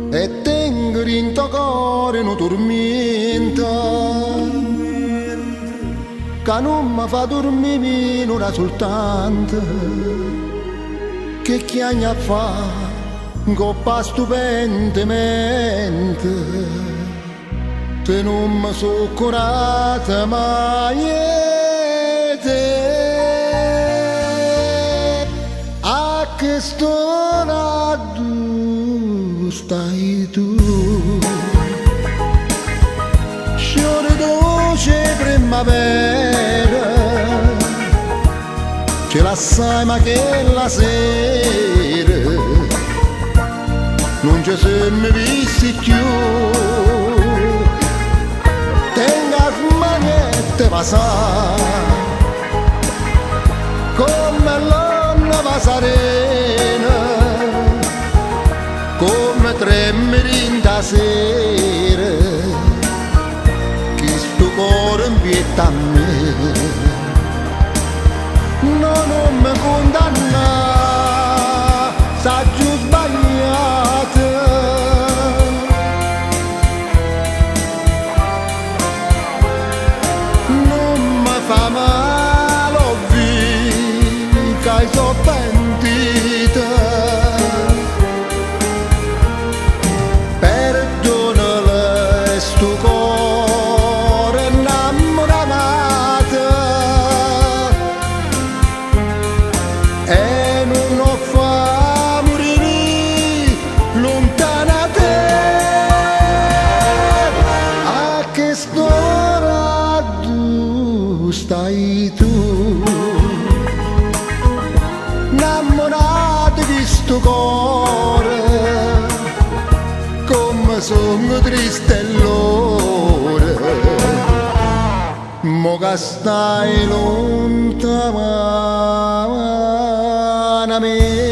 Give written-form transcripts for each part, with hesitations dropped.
E tengo in tuo cuore un tormento che non mi fa dormire una soltanto, che chiagna fa coppa stupendemente, te non mi so curata mai e te a che storia stai tu. Sciore dolce primavera, ce la sai ma che la sera non ci siamo visti più. Tenga manette passare come l'onna va serena, come tremere in da sera, che sto cuore invietta a me. No, non mi condanna, sa giù sbagliata. Non mi fa male, ho visto che hai so pentita. Perdonale sto cuore innamorato e non lo fa morire lontana da te. A che storia tu stai tu, innamorato di sto cuore, come sono triste l'ora, mo che stai lontana da me.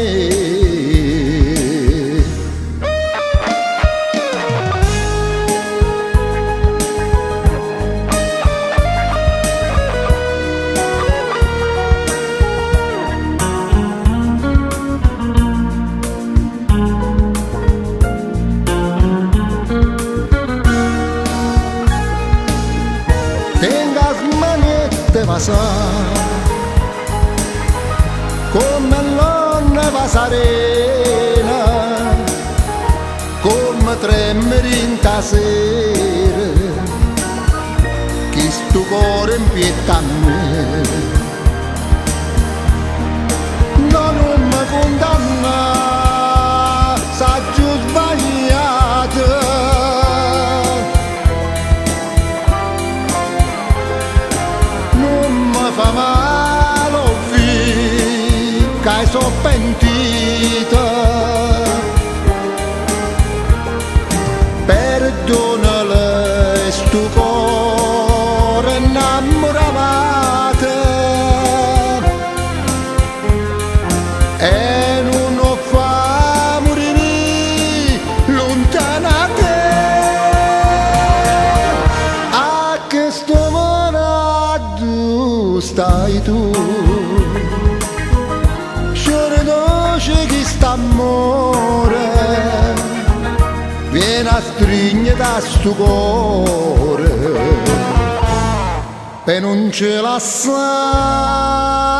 Tenga manette passare come l'onna va serena, come tremere in ta sera, che sto cuore invietta a me. No, non mi condanna, sa giù sbagliata. Fa male, ho visto che hai so pentita. Perdonale sto cuore innamorato e non lo fa morire lontana da te. A che sto stai tu, sciore dolce che st'amore viene a stringere da sto cuore e non ce la sa.